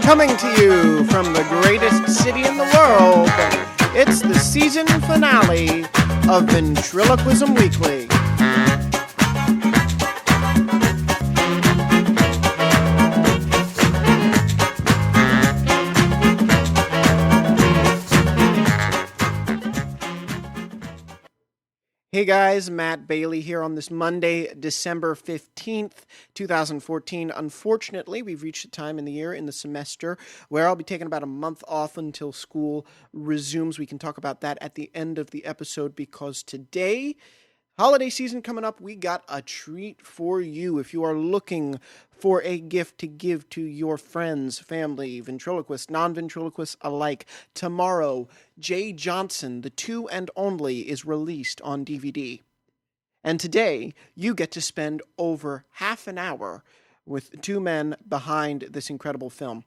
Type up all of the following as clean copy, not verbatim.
Coming to you from the greatest city in the world, it's the season finale of Ventriloquism Weekly. Hey guys, Matt Bailey here on this Monday, December 15th, 2014. Unfortunately, we've reached a time in the year, in the semester, where I'll be taking about a month off until school resumes. We can talk about that at the end of the episode because today, holiday season coming up, we got a treat for you. If you are looking for a gift to give to your friends, family, ventriloquists, non-ventriloquists alike, tomorrow, Jay Johnson, The Two and Only, is released on DVD. And today, you get to spend over half an hour with two men behind this incredible film.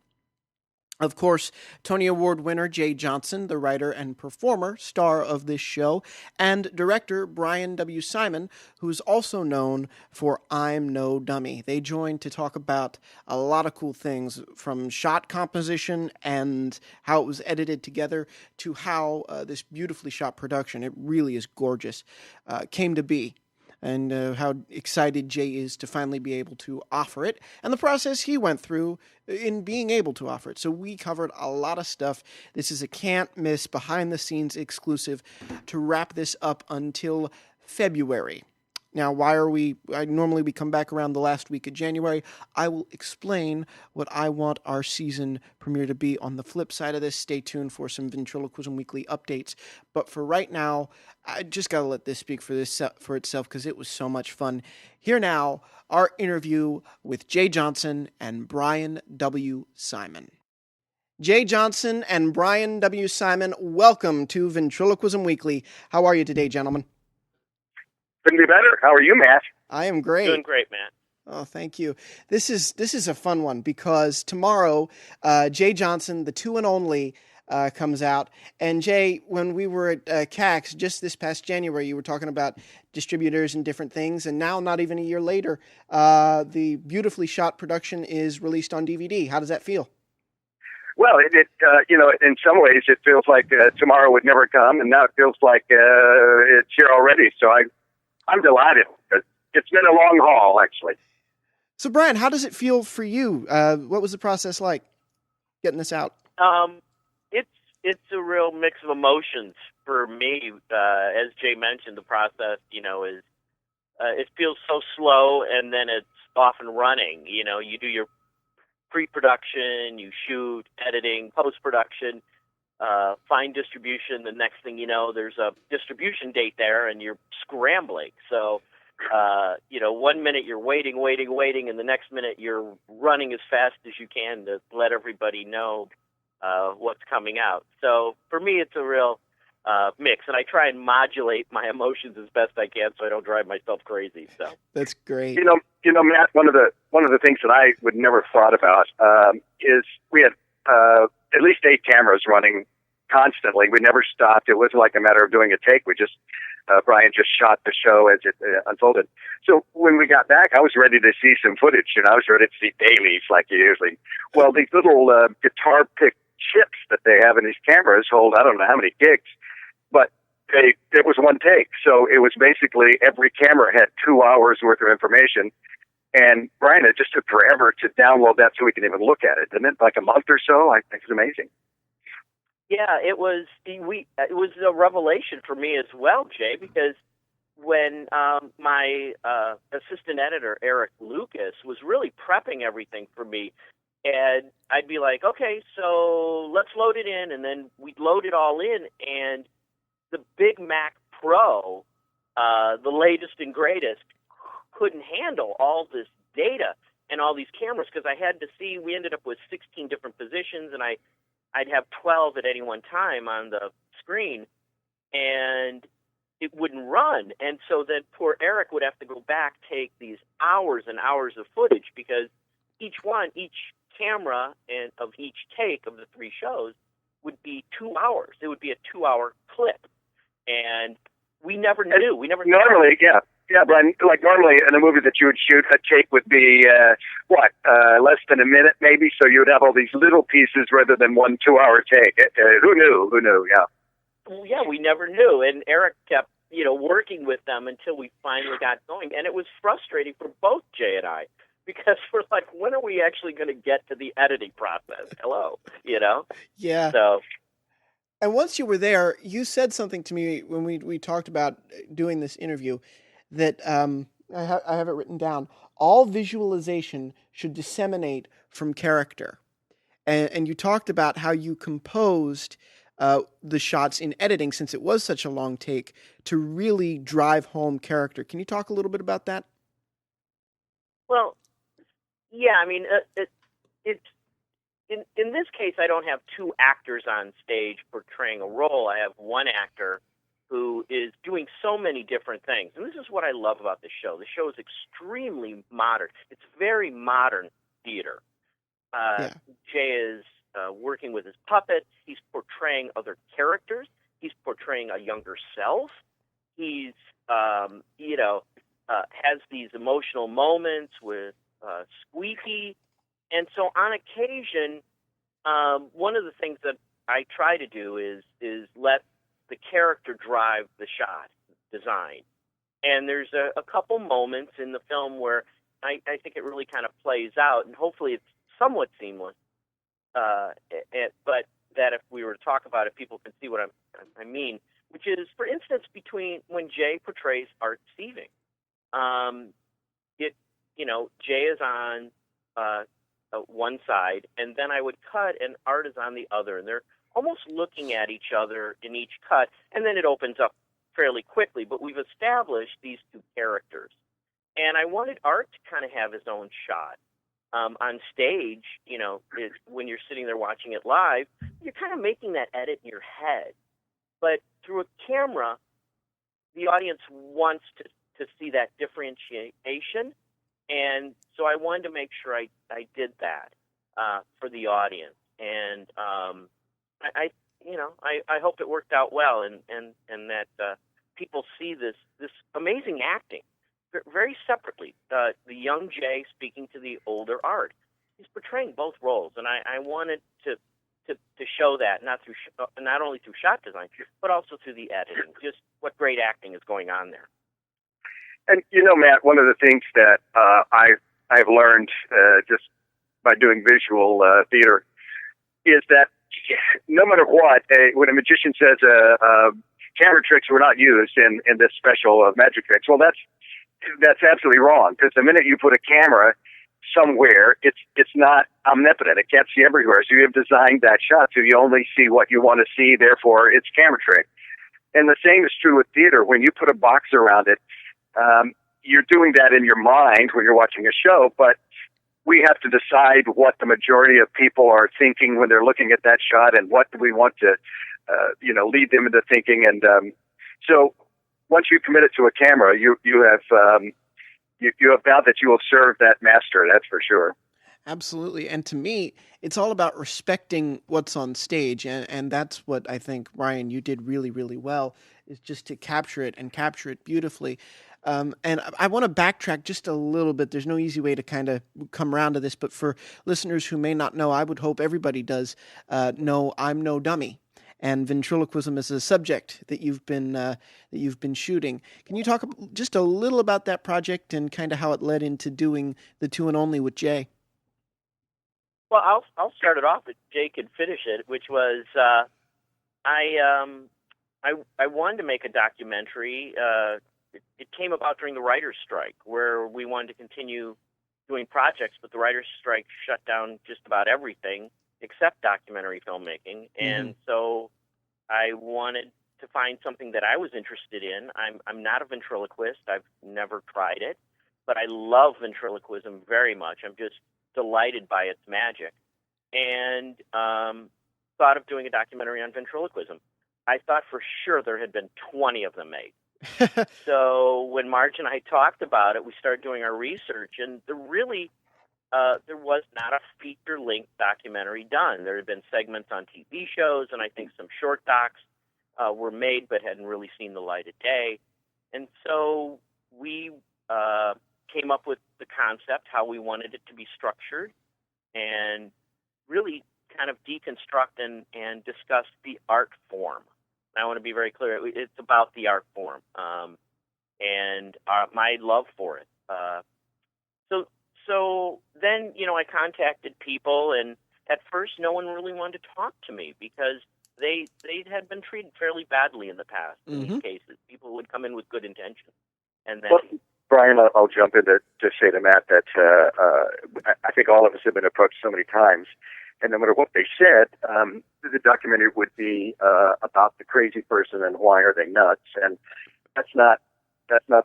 Of course, Tony Award winner Jay Johnson, the writer and performer, star of this show, and director Bryan W. Simon, who's also known for I'm No Dummy. They joined to talk about a lot of cool things, from shot composition and how it was edited together to how this beautifully shot production, it really is gorgeous, came to be. And how excited Jay is to finally be able to offer it, and the process he went through in being able to offer it. So we covered a lot of stuff. This is a can't-miss, behind-the-scenes exclusive to wrap this up until February. Now, normally we come back around the last week of January. I will explain what I want our season premiere to be on the flip side of this. Stay tuned for some Ventriloquism Weekly updates. But for right now, I just got to let this speak for itself because it was so much fun. Here now, our interview with Jay Johnson and Bryan W. Simon. Jay Johnson and Bryan W. Simon, welcome to Ventriloquism Weekly. How are you today, gentlemen? Couldn't be better. How are you, Matt? I am great. Doing great, Matt. Oh, thank you. This is a fun one because tomorrow, Jay Johnson, The Two and Only, comes out. And Jay, when we were at CAX just this past January, you were talking about distributors and different things. And now, not even a year later, the beautifully shot production is released on DVD. How does that feel? Well, in some ways, it feels like tomorrow would never come, and now it feels like it's here already. So I'm delighted. It's been a long haul, actually. So, Bryan, how does it feel for you? What was the process like getting this out? It's a real mix of emotions for me. As Jay mentioned, the process, is it feels so slow, and then it's off and running. You do your pre-production, you shoot, editing, post-production, find distribution. The next thing you know, there's a distribution date there, and you're scrambling. So, 1 minute you're waiting, and the next minute you're running as fast as you can to let everybody know what's coming out. So for me, it's a real mix, and I try and modulate my emotions as best I can so I don't drive myself crazy. So that's great. Matt, one of the things that I would never thought about is we had at least 8 cameras running constantly. We never stopped. It wasn't like a matter of doing a take. Bryan just shot the show as it unfolded. So when we got back, I was ready to see some footage. I was ready to see dailies like you usually. Well, these little guitar pick chips that they have in these cameras hold I don't know how many gigs, but it was one take. So it was basically every camera had 2 hours worth of information. And Bryan, it just took forever to download that so we could even look at it. Didn't it? Like a month or so? I think it's amazing. Yeah, it was a revelation for me as well, Jay, because when my assistant editor, Eric Lucas, was really prepping everything for me, and I'd be like, okay, so let's load it in, and then we'd load it all in, and the Big Mac Pro, the latest and greatest, couldn't handle all this data and all these cameras, because I had to see, we ended up with 16 different positions, and I'd have 12 at any one time on the screen, and it wouldn't run. And so then poor Eric would have to go back, take these hours and hours of footage, because each camera and of each take of the 3 shows would be 2 hours. It would be a 2-hour clip. And we never knew. We never normally, knew. Yeah, Brian, like normally in a movie that you would shoot, a take would be, less than a minute maybe, so you would have all these little pieces rather than 1 2-hour take. Who knew? Who knew, yeah. Well, yeah, we never knew, and Eric kept, working with them until we finally got going, and it was frustrating for both Jay and I, because we're like, when are we actually going to get to the editing process? Hello, Yeah. So, And once you were there, you said something to me when we talked about doing this interview that I have it written down. All visualization should disseminate from character. And you talked about how you composed the shots in editing, since it was such a long take, to really drive home character. Can you talk a little bit about that? well, yeah, I mean, it's in this case, I don't have two actors on stage portraying a role. I have one actor who is doing so many different things. And this is what I love about the show. The show is extremely modern. It's very modern theater. Yeah. Jay is working with his puppets. He's portraying other characters. He's portraying a younger self. He's, has these emotional moments with Squeaky. And so on occasion, one of the things that I try to do is let the character drive the shot design. And there's a couple moments in the film where I think it really kind of plays out, and hopefully it's somewhat seamless. But that if we were to talk about it, people can see what I mean, which is, for instance, between when Jay portrays Art Steving. Jay is on one side, and then I would cut, and Art is on the other, and they're almost looking at each other in each cut, and then it opens up fairly quickly. But we've established these two characters, and I wanted Art to kind of have his own shot. On stage, when you're sitting there watching it live, you're kind of making that edit in your head. But through a camera, the audience wants to see that differentiation. And so I wanted to make sure I did that for the audience. And I hope it worked out well, and that people see this amazing acting very separately. The young Jay speaking to the older Art. He's portraying both roles, and I wanted to show that not only through shot design, but also through the editing. Just what great acting is going on there. And Matt, one of the things that I've learned just by doing visual theater is that no matter what, when a magician says camera tricks were not used in this special magic tricks, well, that's absolutely wrong, because the minute you put a camera somewhere, it's not omnipotent. It can't see everywhere. So you have designed that shot so you only see what you want to see. Therefore, it's camera trick. And the same is true with theater. When you put a box around it, you're doing that in your mind when you're watching a show, but we have to decide what the majority of people are thinking when they're looking at that shot, and what do we want to, lead them into thinking. And so once you commit it to a camera, you have vowed that you will serve that master. That's for sure. Absolutely. And to me, it's all about respecting what's on stage. And that's what I think, Bryan, you did really, really well, is just to capture it and capture it beautifully. And I want to backtrack just a little bit. There's no easy way to kind of come around to this, but for listeners who may not know, I would hope everybody does know I'm no dummy. And ventriloquism is a subject that you've been shooting. Can you talk just a little about that project and kind of how it led into doing The Two and Only with Jay? Well, I'll start it off, if Jay could finish it, which was I wanted to make a documentary. It came about during the writer's strike, where we wanted to continue doing projects, but the writer's strike shut down just about everything except documentary filmmaking. And so I wanted to find something that I was interested in. I'm not a ventriloquist. I've never tried it, but I love ventriloquism very much. I'm just delighted by its magic, and thought of doing a documentary on ventriloquism. I thought for sure there had been 20 of them made. So when Marge and I talked about it, we started doing our research, and there was not a feature-length documentary done. There had been segments on TV shows, and I think some short docs were made but hadn't really seen the light of day. And so we came up with the concept, how we wanted it to be structured, and really kind of deconstruct and discuss the art form. And I want to be very clear. It's about the art form and my love for it. So then, I contacted people, and at first no one really wanted to talk to me because they had been treated fairly badly in the past in these cases. People would come in with good intentions. And then... Well, Bryan, I'll jump in to say to Matt that I think all of us have been approached so many times, and no matter what they said, the documentary would be about the crazy person and why are they nuts, and that's not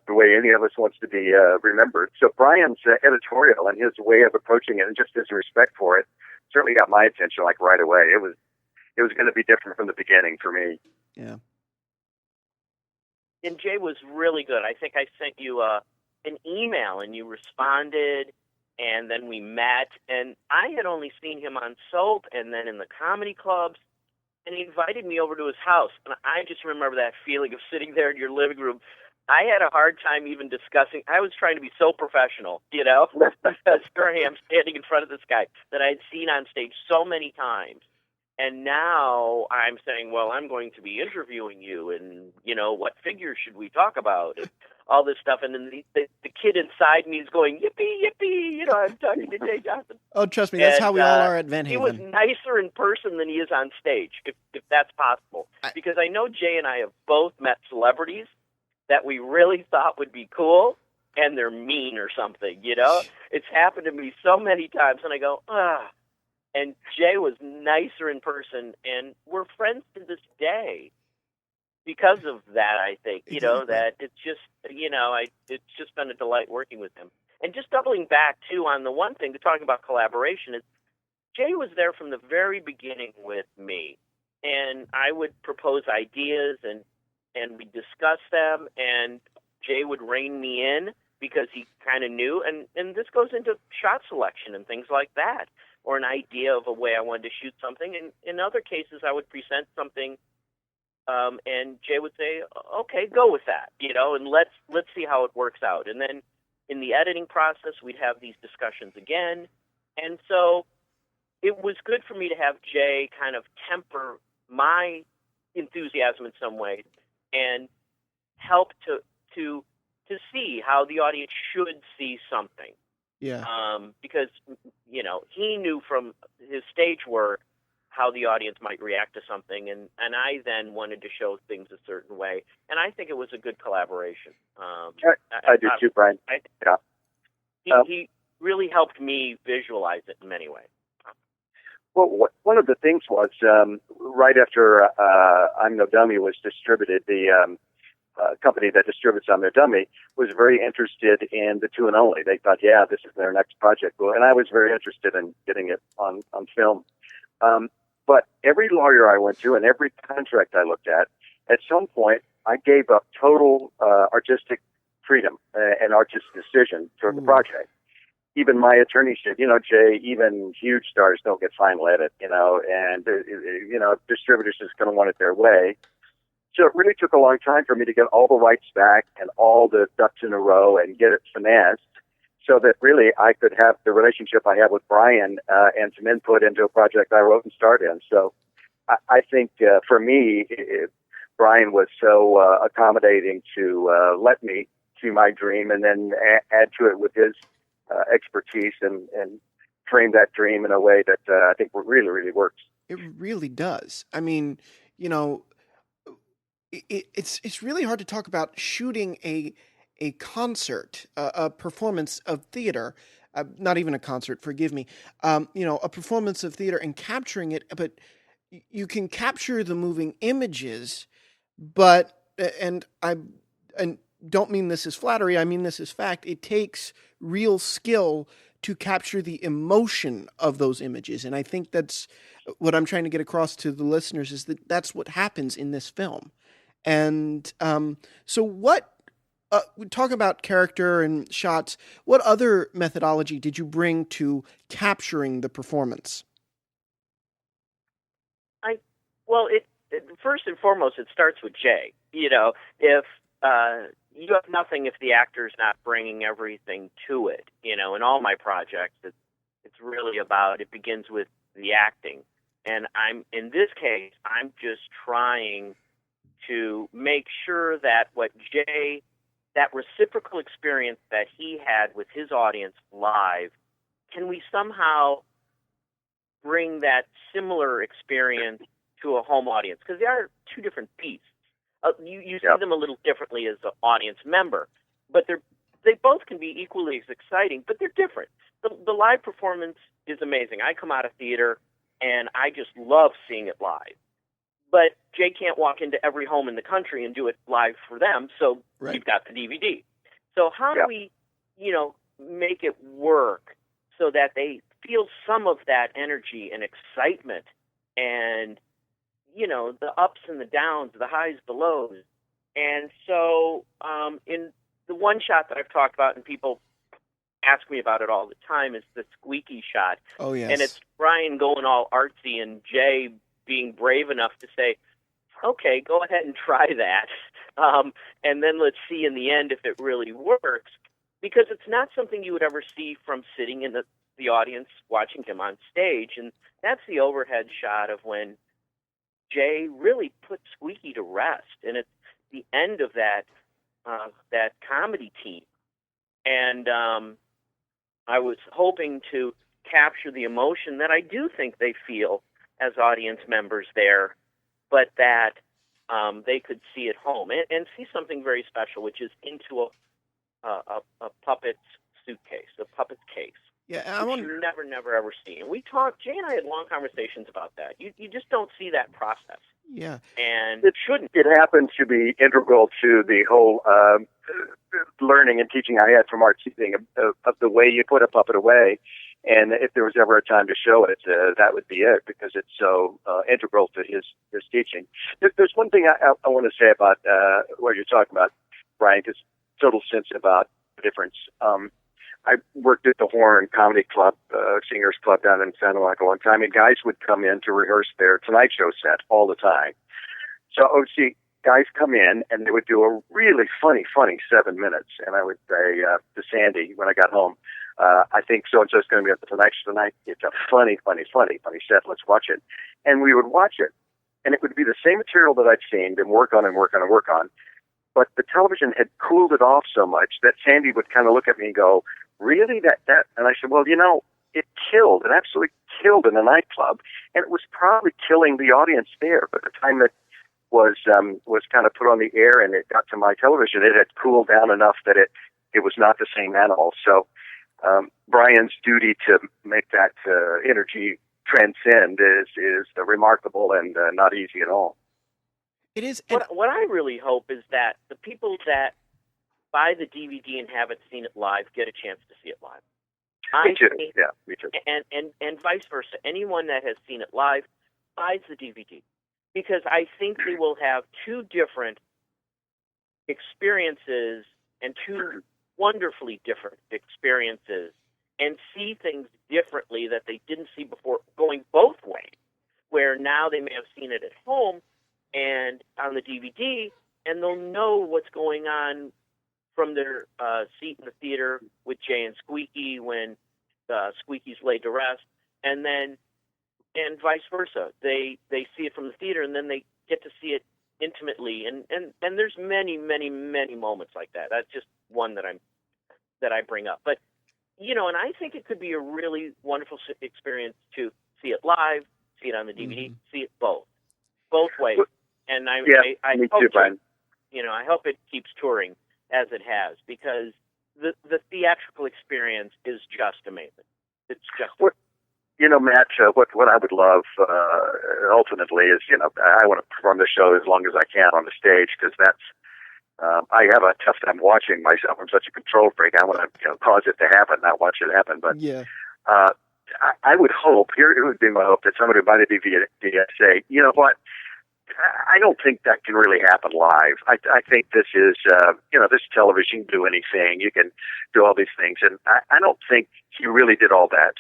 the way any of us wants to be remembered. So Bryan's editorial and his way of approaching it, and just his respect for it, certainly got my attention like right away. It was going to be different from the beginning for me. Yeah. And Jay was really good. I think I sent you an email, and you responded, and then we met. And I had only seen him on soap and then in the comedy clubs, and he invited me over to his house. And I just remember that feeling of sitting there in your living room. I had a hard time even discussing. I was trying to be so professional, because here I am standing in front of this guy that I had seen on stage so many times. And now I'm saying, well, I'm going to be interviewing you, and, what figures should we talk about, and all this stuff. And then the kid inside me is going, yippee, yippee, I'm talking to Jay Johnson. Oh, trust me, that's how we all are at Van Haven. He was nicer in person than he is on stage, if that's possible. Because I know Jay and I have both met celebrities that we really thought would be cool, and they're mean or something, It's happened to me so many times, and I go, And Jay was nicer in person, and we're friends to this day because of that, I think. That it's just, it's just been a delight working with him. And just doubling back, too, on the one thing, talking about collaboration, is Jay was there from the very beginning with me. And I would propose ideas, and we'd discuss them, and Jay would rein me in because he kind of knew. And this goes into shot selection and things like that, or an idea of a way I wanted to shoot something. And in other cases, I would present something, and Jay would say, okay, go with that, and let's see how it works out. And then in the editing process, we'd have these discussions again. And so it was good for me to have Jay kind of temper my enthusiasm in some ways and help to see how the audience should see something. Yeah. Because, he knew from his stage work how the audience might react to something, and I then wanted to show things a certain way. And I think it was a good collaboration. I do too, Bryan. He really helped me visualize it in many ways. Well, one of the things was, right after I'm No Dummy was distributed, the company that distributes I'm No Dummy was very interested in The Two and Only. They thought, yeah, this is their next project. And I was very interested in getting it on film. But every lawyer I went to and every contract I looked at some point, I gave up total artistic freedom and artistic decision toward the project. Even my attorney said, Jay, even huge stars don't get final edit, and, distributors just going to want it their way. So it really took a long time for me to get all the rights back and all the ducks in a row and get it financed so that really I could have the relationship I have with Bryan and some input into a project I wrote and starred in. So I think for me, Bryan was so accommodating to let me see my dream and then add to it with his expertise and frame that dream in a way that I think really, really works. It really does. I mean, it's really hard to talk about shooting a concert, a performance of theater, not even a concert, forgive me, a performance of theater and capturing it, but you can capture the moving images, and don't mean this as flattery, I mean this as fact, it takes real skill to capture the emotion of those images. And I think that's what I'm trying to get across to the listeners, is that that's what happens in this film. And so what, we talk about character and shots, what other methodology did you bring to capturing the performance? Well, first and foremost, it starts with Jay. If you have nothing if the actor's not bringing everything to it. In all my projects, it's really about, it begins with the acting. And in this case, I'm just trying to make sure that that reciprocal experience that he had with his audience live, can we somehow bring that similar experience to a home audience? Because they are two different beasts. You see them a little differently as an audience member, but they both can be equally as exciting, but they're different. The live performance is amazing. I come out of theater, and I just love seeing it live. But Jay can't walk into every home in the country and do it live for them, so we've got the DVD. So how do we, make it work so that they feel some of that energy and excitement and, the ups and the downs, the highs, the lows. And so in the one shot that I've talked about, and people ask me about it all the time, is the squeaky shot. Oh, yes. And it's Bryan going all artsy and Jay being brave enough to say, okay, go ahead and try that. And then let's see in the end if it really works. Because it's not something you would ever see from sitting in the audience watching him on stage. And that's the overhead shot of when Jay really put Squeaky to rest. And it's the end of that comedy team. And I was hoping to capture the emotion that I do think they feel as audience members there, but that they could see at home and see something very special, which is into a puppet's suitcase, a puppet's case. Yeah, which you never, ever see. And we talked, Jay and I had long conversations about that. You just don't see that process. Yeah. And it shouldn't. It happens to be integral to the whole learning and teaching I had from art teaching of the way you put a puppet away. And if there was ever a time to show it, that would be it, because it's so integral to his teaching. There's one thing I want to say about what you're talking about, Bryan, because total sense about the difference. I worked at the Horn Comedy Club, Singers Club down in Santa Monica one time, and guys would come in to rehearse their Tonight Show set all the time. So I would see guys come in, and they would do a really funny 7 minutes, and I would say to Sandy when I got home, I think so-and-so is going to be at the Tonight Show tonight. It's a funny set. Let's watch it. And we would watch it, and it would be the same material that I'd seen, and work on, but the television had cooled it off so much that Sandy would kind of look at me and go, really? That? And I said, well, it absolutely killed in a nightclub, and it was probably killing the audience there. But the time that was kind of put on the air and it got to my television, it had cooled down enough that it was not the same animal. So Bryan's duty to make that energy transcend is remarkable and not easy at all. It is. What I really hope is that the people that buy the DVD and haven't seen it live get a chance to see it live. Me too. Yeah, me too. And vice versa. Anyone that has seen it live buys the DVD, because I think they will have two different experiences and two wonderfully different experiences, and see things differently that they didn't see before, going both ways, where now they may have seen it at home and on the DVD, and they'll know what's going on from their seat in the theater with Jay and Squeaky when Squeaky's laid to rest, and vice versa. They see it from the theater, and then they get to see it intimately, and there's many moments like that. That's just one that I bring up. But and I think it could be a really wonderful experience to see it live, see it on the DVD, see it both ways. And I hope too, Bryan. I hope it keeps touring as it has, because the theatrical experience is just amazing. It's just Matt, what I would love ultimately is, I want to perform the show as long as I can on the stage, because that's I have a tough time watching myself. I'm such a control freak. I want to cause it to happen, not watch it happen. But yeah. I would hope, it would be my hope, that somebody would buy the DVD and say, you know what, I don't think that can really happen live. I think this is, this television, you can do anything. You can do all these things. And I don't think he really did all that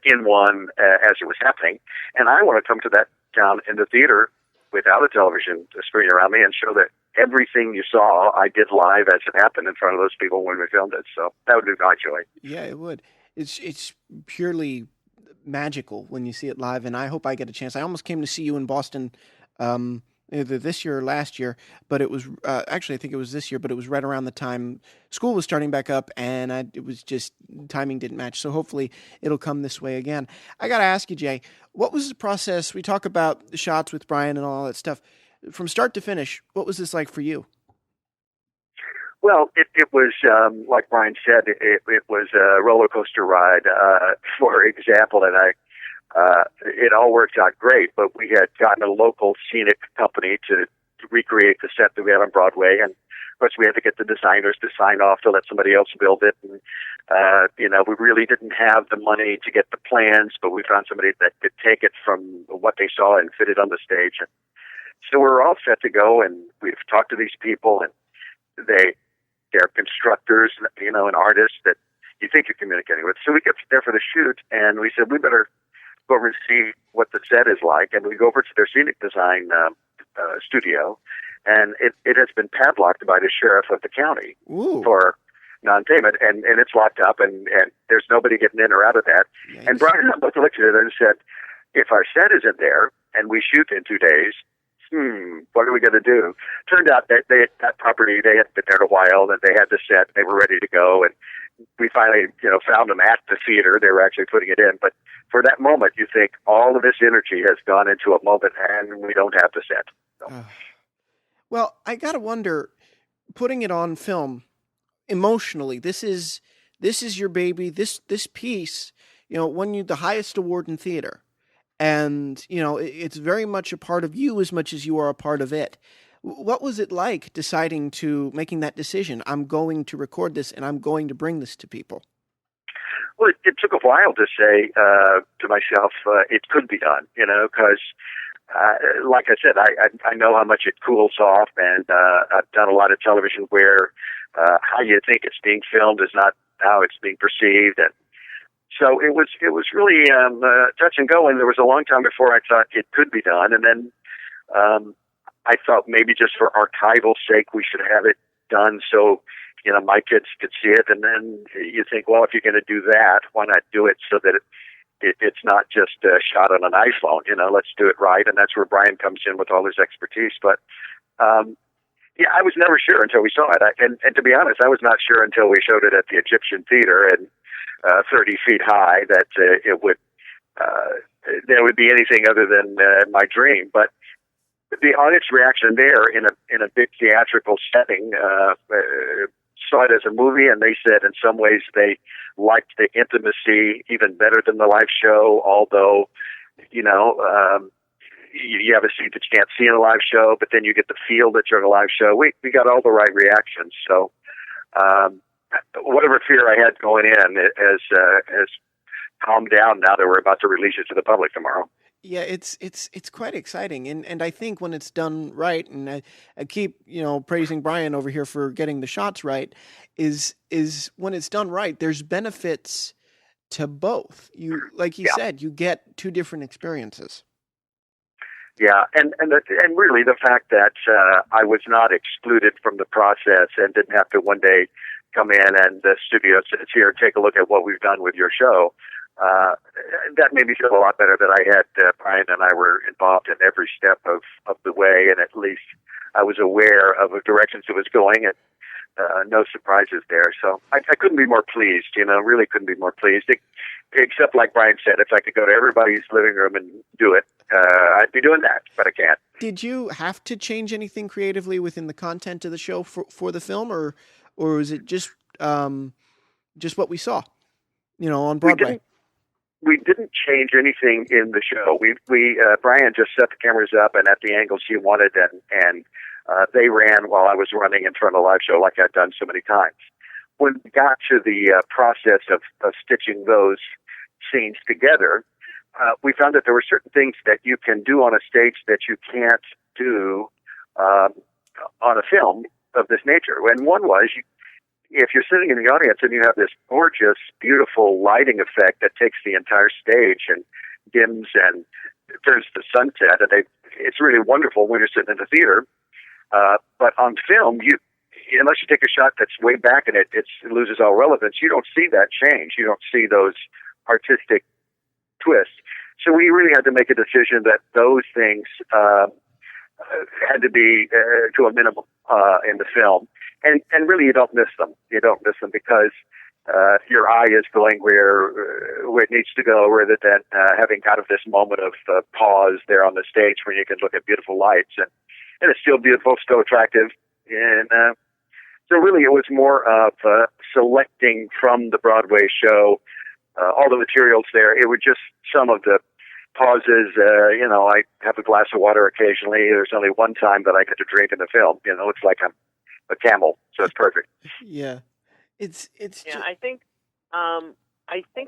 in one as it was happening. And I want to come to that down in the theater without a television screen around me and show that everything you saw, I did live as it happened in front of those people when we filmed it. So that would be my joy. Yeah, it would. It's purely magical when you see it live, and I hope I get a chance. I almost came to see you in Boston, either this year or last year, but it was actually I think it was this year, but it was right around the time school was starting back up, and it was just timing didn't match. So hopefully it'll come this way again. I got to ask you, Jay, what was the process? We talk about the shots with Bryan and all that stuff from start to finish. What was this like for you? Well, it was, like Bryan said, it was a roller coaster ride, for example, and it all worked out great, but we had gotten a local scenic company to recreate the set that we had on Broadway, and of course we had to get the designers to sign off to let somebody else build it, and, we really didn't have the money to get the plans, but we found somebody that could take it from what they saw and fit it on the stage, and so we were all set to go, and we've talked to these people, and they're constructors, and artists that you think you're communicating with. So we get there for the shoot, and we said, we better go over and see what the set is like. And we go over to their scenic design studio, and it has been padlocked by the sheriff of the county Ooh. for non-payment, and it's locked up, and there's nobody getting in or out of that. Yikes. And Bryan and I both looked at it and said, if our set isn't there, and we shoot in 2 days, what are we going to do? Turned out that that property, they had been there a while, and they had the set, they were ready to go, and we finally, found them at the theater. They were actually putting it in. But for that moment, you think all of this energy has gone into a moment, and we don't have the set. So. Well, I got to wonder, putting it on film, emotionally, this is your baby. This piece, won you the highest award in theater. And, it's very much a part of you as much as you are a part of it. What was it like making that decision? I'm going to record this and I'm going to bring this to people. Well, it took a while to say to myself, it could be done, because, like I said, I know how much it cools off, and I've done a lot of television where how you think it's being filmed is not how it's being perceived, and so it was really touch and go, and there was a long time before I thought it could be done. And then I thought maybe just for archival sake, we should have it done so, my kids could see it. And then you think, well, if you're going to do that, why not do it so that it's not just shot on an iPhone? Let's do it right. And that's where Bryan comes in with all his expertise. But I was never sure until we saw it. And to be honest, I was not sure until we showed it at the Egyptian Theater and 30 feet high that there would be anything other than my dream. But the audience reaction there in a big theatrical setting saw it as a movie, and they said in some ways they liked the intimacy even better than the live show, although you have a seat that you can't see in a live show, but then you get the feel that you're in a live show. We got all the right reactions. So whatever fear I had going in has calmed down now that we're about to release it to the public tomorrow. Yeah, it's quite exciting, and I think when it's done right, and I keep praising Bryan over here for getting the shots right, is when it's done right, there's benefits to both. You like you said, you get two different experiences. Yeah, and really the fact that I was not excluded from the process and didn't have to one day come in and the studio says, here, take a look at what we've done with your show. That made me feel a lot better that I had Bryan and I were involved in every step of the way, and at least I was aware of the directions it was going, and no surprises there. So I couldn't be more pleased, really couldn't be more pleased, except like Bryan said, if I could go to everybody's living room and do it, I'd be doing that, but I can't. Did you have to change anything creatively within the content of the show for the film, or is it just what we saw, on Broadway? We didn't change anything in the show. Bryan just set the cameras up and at the angles he wanted, and they ran while I was running in front of the live show, like I'd done so many times. When we got to the process of stitching those scenes together, we found that there were certain things that you can do on a stage that you can't do on a film of this nature. And one was, if you're sitting in the audience and you have this gorgeous, beautiful lighting effect that takes the entire stage and dims and there's the sunset, and it's really wonderful when you're sitting in the theater. But on film, unless you take a shot that's way back and it loses all relevance, you don't see that change. You don't see those artistic twists. So we really had to make a decision that those things had to be to a minimum in the film. And really, you don't miss them. You don't miss them because your eye is going where it needs to go, rather than having kind of this moment of pause there on the stage where you can look at beautiful lights. And it's still beautiful, still attractive. And so really, it was more of selecting from the Broadway show all the materials there. It was just some of the pauses. I have a glass of water occasionally. There's only one time that I get to drink in the film. It's like I'm a camel, so it's perfect. Yeah, it's. Yeah, I think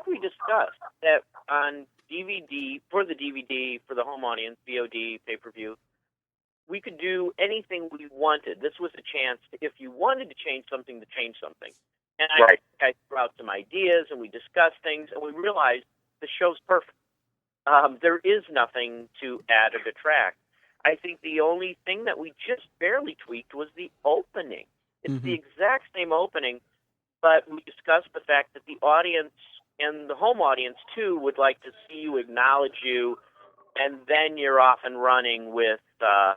we discussed that on DVD, for the home audience, VOD, pay-per-view, we could do anything we wanted. This was a chance to, if you wanted to change something, to change something. And I threw out some ideas, and we discussed things, and we realized the show's perfect. There is nothing to add or detract. I think the only thing that we just barely tweaked was the opening. It's the exact same opening, but we discussed the fact that the audience, and the home audience too, would like to see you, acknowledge you, and then you're off and running with the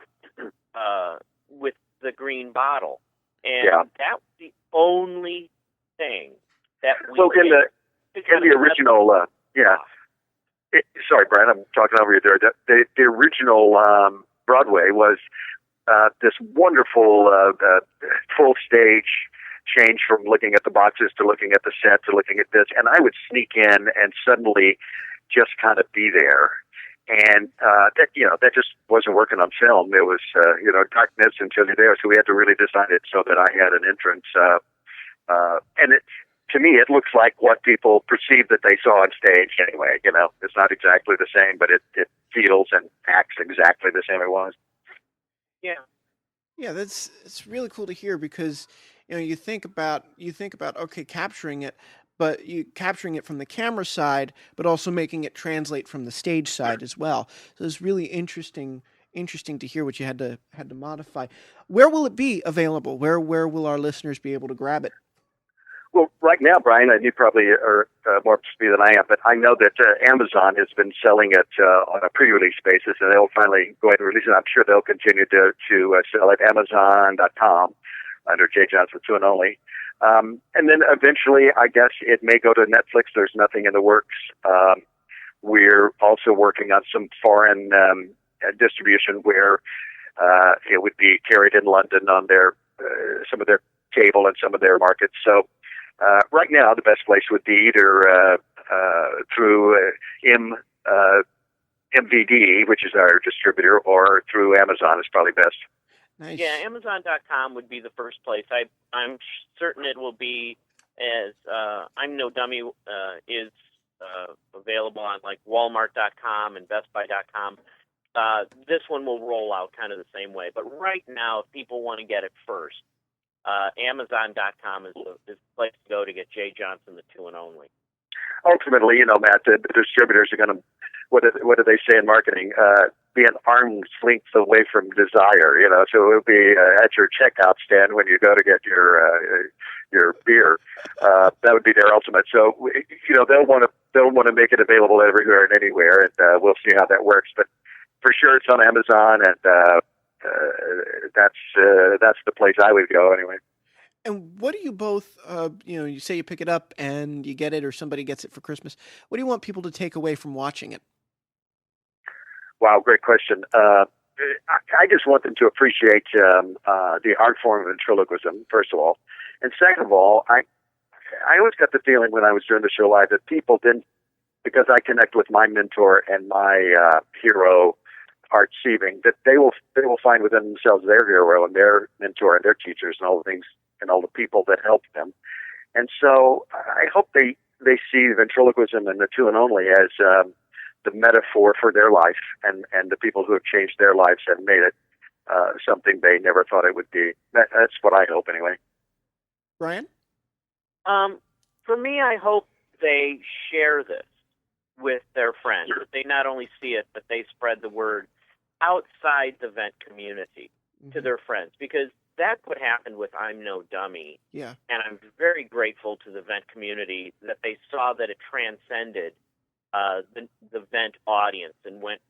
green bottle. And that was the only thing that we in the original, sorry, Brian, I'm talking over you there. The original Broadway was this wonderful full stage change from looking at the boxes to looking at the set to looking at this, and I would sneak in and suddenly just kind of be there. And that just wasn't working on film. It was darkness until you're there. So we had to really design it so that I had an entrance. And to me, it looks like what people perceive that they saw on stage. Anyway, it's not exactly the same, but it feels and acts exactly the same it was. Yeah. Yeah, it's really cool to hear, because you think about okay, capturing it, but you capturing it from the camera side, but also making it translate from the stage side as well. So it's really interesting to hear what you had to modify. Where will it be available? Where will our listeners be able to grab it? Well, right now, Brian, you probably are more up to speed than I am, but I know that Amazon has been selling it on a pre-release basis, and they'll finally go ahead and release it. I'm sure they'll continue to sell it at Amazon.com under Jay Johnson 2 and Only. And then eventually, I guess it may go to Netflix. There's nothing in the works. We're also working on some foreign distribution where it would be carried in London on their some of their cable and some of their markets. So right now, the best place would be either through MVD, which is our distributor, or through Amazon is probably best. Nice. Yeah, Amazon.com would be the first place. I'm certain it will be, as I'm No Dummy is available on like Walmart.com and BestBuy.com. This one will roll out kind of the same way. But right now, if people want to get it first, Amazon.com is the place to go to get Jay Johnson, the 2 and Only. Ultimately, Matt, the distributors are going to, what do they say in marketing? Be an arm's length away from desire, so it'll be at your checkout stand when you go to get your beer. That would be their ultimate. So, they'll want to make it available everywhere and anywhere, and we'll see how that works. But for sure, it's on Amazon, and that's the place I would go anyway. And what do you both, you say you pick it up and you get it, or somebody gets it for Christmas. What do you want people to take away from watching it? Wow, great question. I just want them to appreciate the art form of ventriloquism, first of all. And second of all, I always got the feeling when I was doing the show live that people didn't, because I connect with my mentor and my hero, Art Sieving, that they will find within themselves their hero and their mentor and their teachers and all the things and all the people that helped them. And so I hope they see ventriloquism and the 2 and Only as the metaphor for their life, and the people who have changed their lives and made it something they never thought it would be. That's what I hope anyway. Bryan? For me, I hope they share this with their friends. That they not only see it, but they spread the word outside the vent community. to their friends, because that's what happened with I'm No Dummy. Yeah. And I'm very grateful to the Vent community that they saw that it transcended the Vent audience and went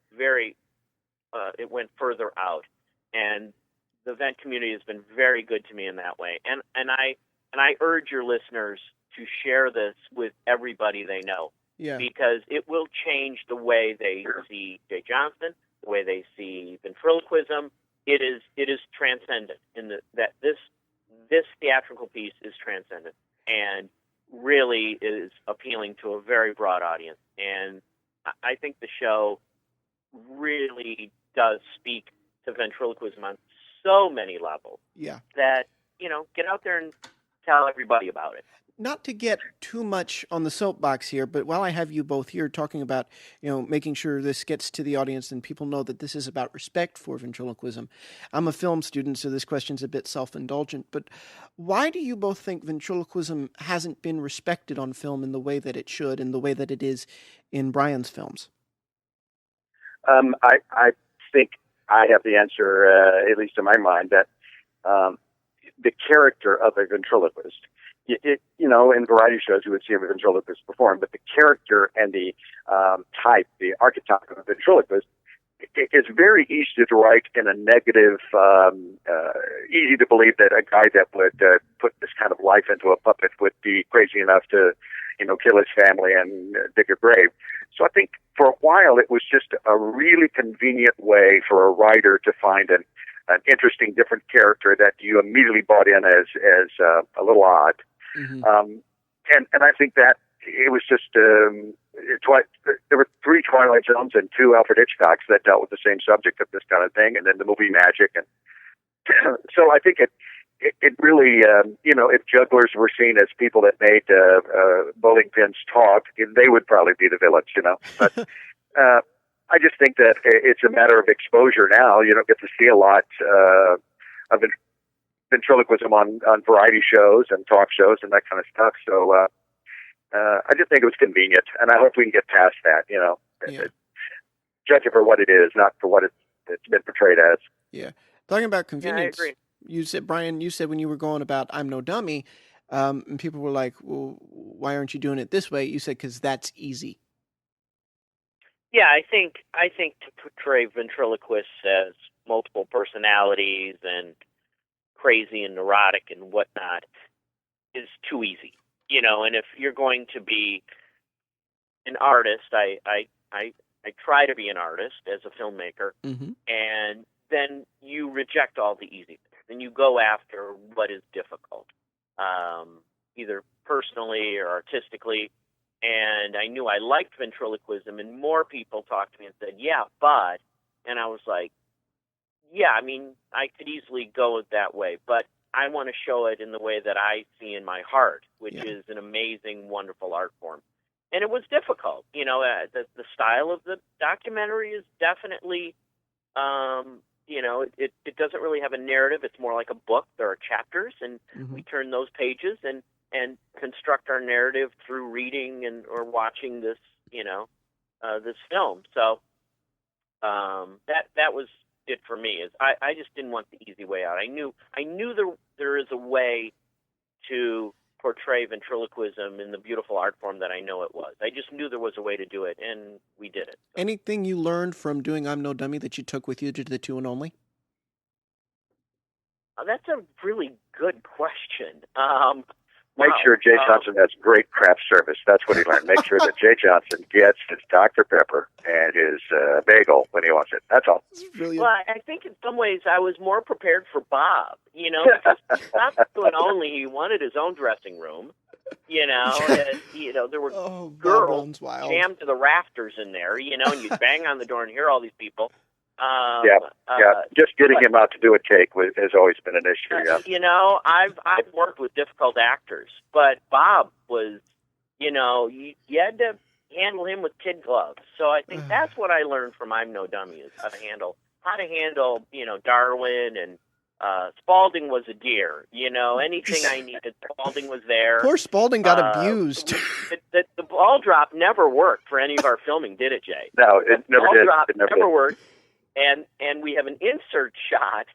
it went further out. And the Vent community has been very good to me in that way. And I urge your listeners to share this with everybody they know. Yeah. Because it will change the way they see Jay Johnston, the way they see ventriloquism. It is transcendent in that this theatrical piece is transcendent and really is appealing to a very broad audience. And I think the show really does speak to ventriloquism on so many levels. Yeah. That, get out there and tell everybody about it. Not to get too much on the soapbox here, but while I have you both here talking about, making sure this gets to the audience and people know that this is about respect for ventriloquism. I'm a film student, so this question's a bit self-indulgent, but why do you both think ventriloquism hasn't been respected on film in the way that it should, in the way that it is in Bryan's films? I think I have the answer, at least in my mind, that the character of a ventriloquist, in variety shows you would see a ventriloquist perform, but the character and the type, the archetype of a ventriloquist, it's very easy to write in a negative, easy to believe that a guy that would put this kind of life into a puppet would be crazy enough to, kill his family and dig a grave. So I think for a while it was just a really convenient way for a writer to find an interesting, different character that you immediately bought in as a little odd. Mm-hmm. And I think that it was just there were 3 Twilight Zones and 2 Alfred Hitchcocks that dealt with the same subject of this kind of thing, and then the movie Magic. And so I think it really, if jugglers were seen as people that made bowling pins talk, they would probably be the villains, But I just think that it's a matter of exposure now. You don't get to see a lot of ventriloquism on variety shows and talk shows and that kind of stuff. So I just think it was convenient, and I hope we can get past that, Judge it for what it is, not for what it's been portrayed as. Yeah. Talking about convenience, I agree. You said, Bryan, when you were going about I'm No Dummy, and people were like, well, why aren't you doing it this way? You said, because that's easy. Yeah, I think to portray ventriloquists as multiple personalities and crazy and neurotic and whatnot is too easy, and if you're going to be an artist, I try to be an artist as a filmmaker, mm-hmm. and then you reject all the easy things, and you go after what is difficult, either personally or artistically. And I knew I liked ventriloquism, and more people talked to me and said, yeah, but, and I was like, yeah, I mean, I could easily go that way, but I want to show it in the way that I see in my heart, which is an amazing, wonderful art form. And it was difficult. The style of the documentary is definitely, it doesn't really have a narrative. It's more like a book. There are chapters, and mm-hmm. we turn those pages and construct our narrative through reading or watching this, this film. So that was it for me. Is I just didn't want the easy way out. I knew there is a way to portray ventriloquism in the beautiful art form that I know it was. I just knew there was a way to do it, and we did it. So. Anything you learned from doing I'm No Dummy that you took with you to the 2 and Only? That's a really good question. Make sure Jay Johnson has great craft service. That's what he learned. Make sure that Jay Johnson gets his Dr. Pepper and his bagel when he wants it. That's all. Brilliant. Well, I think in some ways I was more prepared for Bob, because he's not doing only. He wanted his own dressing room, and, there were girls jammed to the rafters in there, and you'd bang on the door and hear all these people. Just getting him out to do a take has always been an issue. Yeah. I've worked with difficult actors, but Bob was, you had to handle him with kid gloves. So I think that's what I learned from I'm No Dummy, is how to handle Darwin, and Spalding was a dear. Anything I needed, Spalding was there. Poor Spalding got abused. The ball drop never worked for any of our filming, did it, Jay? No, it never did. Ball drop never worked. And we have an insert shot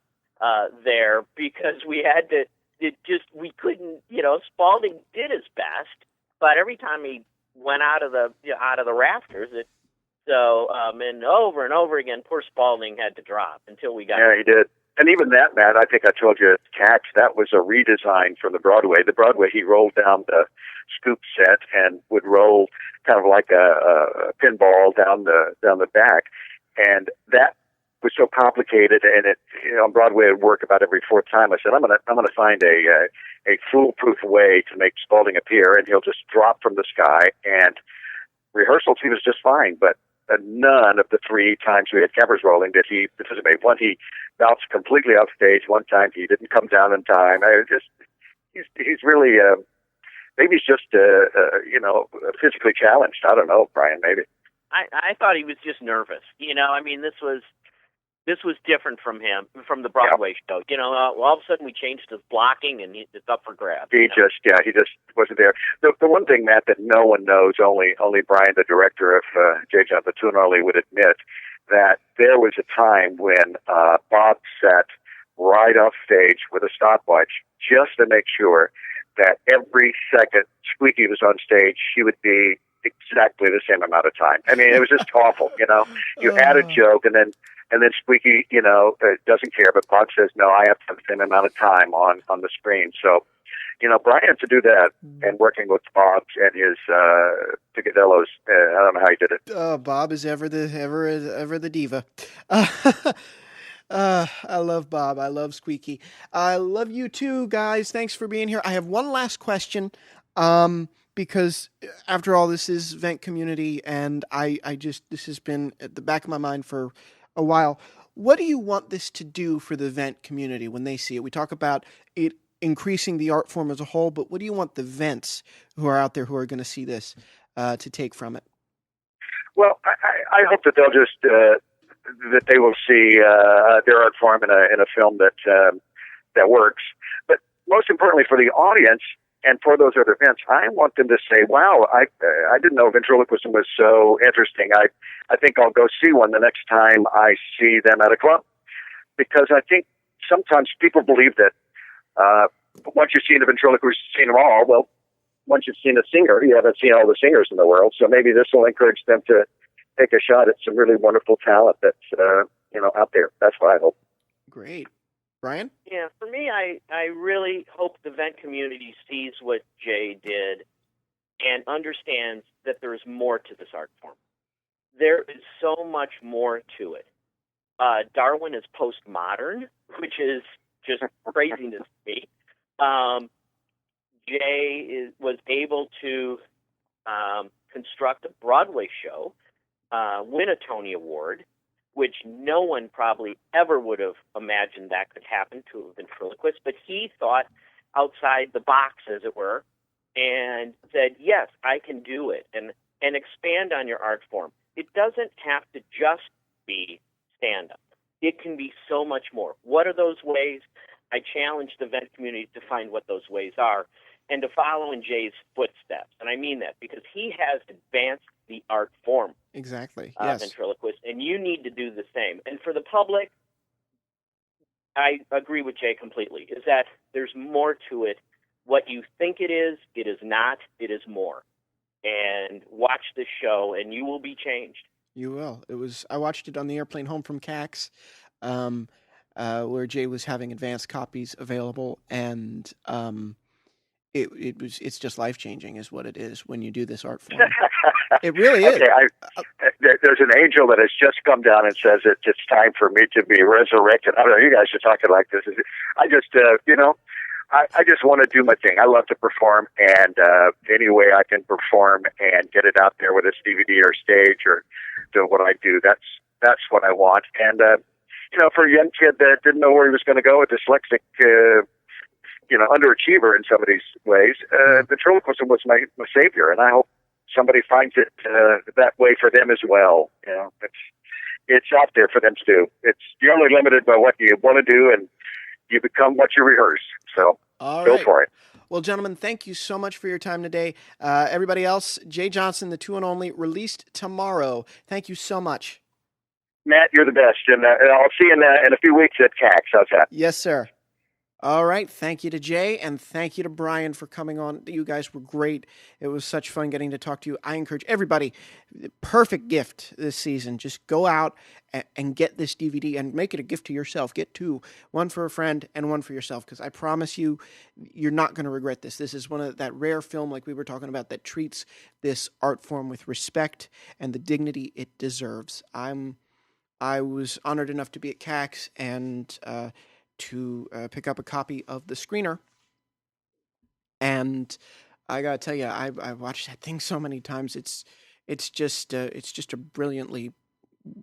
there because we had to. We couldn't. Spalding did his best, but every time he went out of the rafters, and over and over again, poor Spalding had to drop until we got. Yeah, he did. And even that, Matt, I think I told you, Catch, that was a redesign from the Broadway. The Broadway, he rolled down the scoop set and would roll kind of like a pinball down the back, and that was so complicated. And on Broadway, it would work about every fourth time. I said, I'm gonna find a foolproof way to make Spalding appear, and he'll just drop from the sky. And rehearsals, he was just fine, but none of the three times we had cameras rolling did he participate. One, he bounced completely off stage. One time, he didn't come down in time. He's really maybe he's just physically challenged. I don't know, Brian. Maybe I thought he was just nervous. This was different from him, from the Broadway show. All of a sudden we changed his blocking, and it's up for grabs. He just wasn't there. The one thing, Matt, that no one knows, only Bryan, the director of Jay John, the two and only, would admit that there was a time when Bob sat right off stage with a stopwatch just to make sure that every second Squeaky was on stage, she would be exactly the same amount of time. I mean, it was just awful. You add a joke, and then Squeaky, doesn't care, but Bob says, no, I have to have the same amount of time on the screen. So, Bryan, to do that and working with Bob and his picadillos, I don't know how he did it. Bob is ever the diva. I love Bob. I love Squeaky. I love you too, guys. Thanks for being here. I have one last question. Because after all, this is Vent Community, and this has been at the back of my mind for a while. What do you want this to do for the Vent community when they see it? We talk about it increasing the art form as a whole, but what do you want the Vents who are out there who are going to see this to take from it? Well, I hope that they'll just that they will see their art form in a film that works. But most importantly, for the audience. And for those other events, I want them to say, wow, I didn't know ventriloquism was so interesting. I think I'll go see one the next time I see them at a club. Because I think sometimes people believe that once you've seen a ventriloquist, you've seen them all. Well, once you've seen a singer, you haven't seen all the singers in the world. So maybe this will encourage them to take a shot at some really wonderful talent that's out there. That's what I hope. Great. Bryan? Yeah, for me, I really hope the Vent community sees what Jay did and understands that there is more to this art form. There is so much more to it. Darwin is postmodern, which is just craziness to me. Jay was able to construct a Broadway show, win a Tony Award, which no one probably ever would have imagined that could happen to a ventriloquist, but he thought outside the box, as it were, and said, yes, I can do it, and expand on your art form. It doesn't have to just be stand-up. It can be so much more. What are those ways? I challenge the Vent community to find what those ways are and to follow in Jay's footsteps. And I mean that because he has advanced the art form. Exactly. Yes. Ventriloquist, and you need to do the same. And for the public, I agree with Jay completely, is that there's more to it. What you think it is not, it is more. And watch this show, and you will be changed. You will. I watched it on the airplane home from CAX, where Jay was having advanced copies available, and it's just life-changing is what it is when you do this art form. It really is. Okay, there's an angel that has just come down and says it's time for me to be resurrected. I don't know, you guys are talking like this. I just, I just want to do my thing. I love to perform, and any way I can perform and get it out there, whether it's DVD or stage or doing what I do, that's what I want. And, for a young kid that didn't know where he was going to go, a dyslexic, underachiever in some of these ways, ventriloquism was my savior, and I hope somebody finds it that way for them as well. It's out there for them to do. You're only limited by what you want to do, and you become what you rehearse. So go for it. Well, gentlemen, thank you so much for your time today. Everybody else, Jay Johnson, the two and only, released tomorrow. Thank you so much. Matt, you're the best, and I'll see you in a few weeks at CAX. How's that? Yes, sir. All right. Thank you to Jay, and thank you to Bryan for coming on. You guys were great. It was such fun getting to talk to you. I encourage everybody, perfect gift this season. Just go out and get this DVD and make it a gift to yourself. Get two, one for a friend and one for yourself, because I promise you, you're not going to regret this. This is one of that rare film, like we were talking about, that treats this art form with respect and the dignity it deserves. I was honored enough to be at CAX and to pick up a copy of the screener, and I gotta tell you, I watched that thing so many times. It's just a brilliantly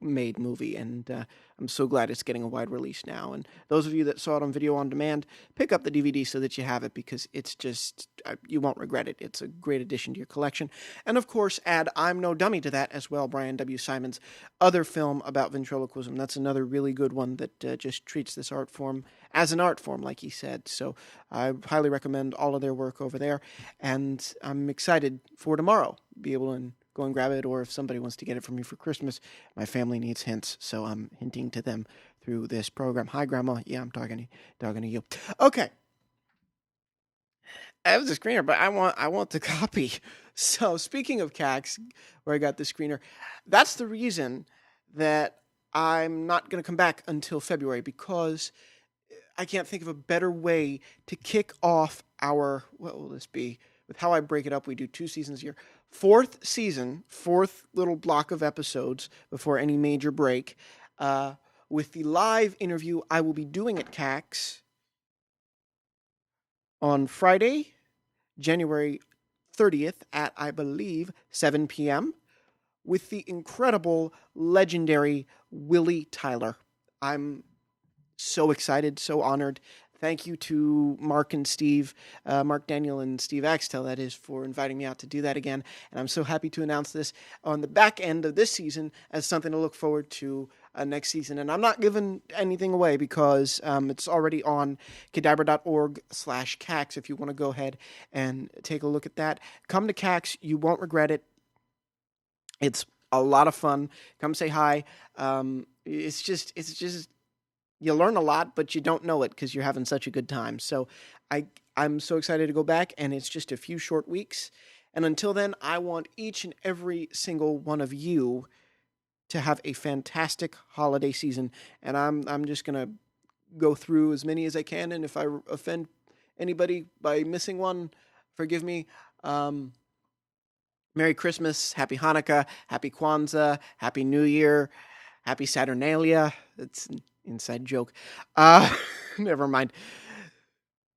made movie, and I'm so glad it's getting a wide release now. And those of you that saw it on video on demand, pick up the DVD so that you have it, because it's just, you won't regret it. It's a great addition to your collection. And of course, add I'm No Dummy to that as well, Bryan W. Simon's other film about ventriloquism. That's another really good one that just treats this art form as an art form, like he said. So I highly recommend all of their work over there, and I'm excited for tomorrow, be able to go and grab it, or if somebody wants to get it from me for Christmas. My family needs hints, so I'm hinting to them through this program. Hi, Grandma. Yeah, I'm talking to you. Okay. I have the screener, but I want the copy. So speaking of CAX, where I got the screener, that's the reason that I'm not going to come back until February, because I can't think of a better way to kick off our, what will this be? With how I break it up, we do 2 seasons a year. 4th season, 4th little block of episodes before any major break, with the live interview I will be doing at CAX on Friday, January 30th at, I believe, 7 p.m. with the incredible, legendary Willie Tyler. I'm so excited, so honored. Thank you to Mark and Steve, Mark Daniel and Steve Axtell, that is, for inviting me out to do that again. And I'm so happy to announce this on the back end of this season as something to look forward to next season. And I'm not giving anything away, because it's already on cadabra.org/CAX if you want to go ahead and take a look at that. Come to CAX. You won't regret it. It's a lot of fun. Come say hi. It's just you learn a lot, but you don't know it because you're having such a good time. So I'm so excited to go back, and it's just a few short weeks. And until then, I want each and every single one of you to have a fantastic holiday season. And I'm just going to go through as many as I can, and if I offend anybody by missing one, forgive me. Merry Christmas, Happy Hanukkah, Happy Kwanzaa, Happy New Year, Happy Saturnalia. That's inside joke. Never mind.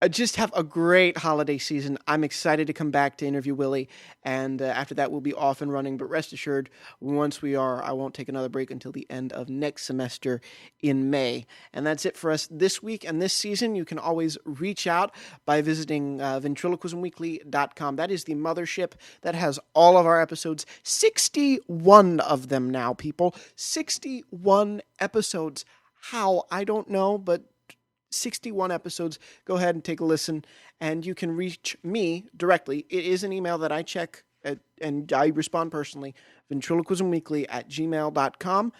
Just have a great holiday season. I'm excited to come back to interview Willie, and after that we'll be off and running. But rest assured, once we are, I won't take another break until the end of next semester in May. And that's it for us this week and this season. You can always reach out by visiting ventriloquismweekly.com. That is the mothership that has all of our episodes, 61 of them now, people. 61 episodes. How? I don't know, but 61 episodes. Go ahead and take a listen, and you can reach me directly. It is an email that I check and I respond personally, ventriloquismweekly@gmail.com.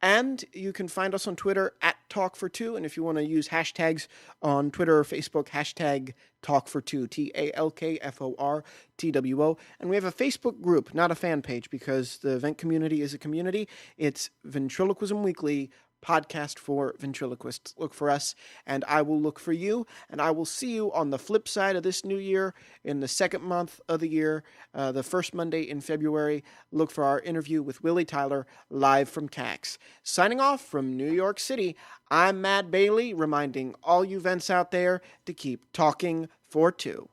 And you can find us on Twitter @TalkFor2. And if you want to use hashtags on Twitter or Facebook, hashtag TalkFor2, TalkForTwo. And we have a Facebook group, not a fan page, because the event community is a community. It's Ventriloquism Weekly, podcast for ventriloquists. Look for us, and I will look for you, and I will see you on the flip side of this new year in the second month of the year, the first Monday in February. Look for our interview with Willie Tyler, live from CAX. Signing off from New York City, I'm Matt Bailey, reminding all you vents out there to keep talking for two.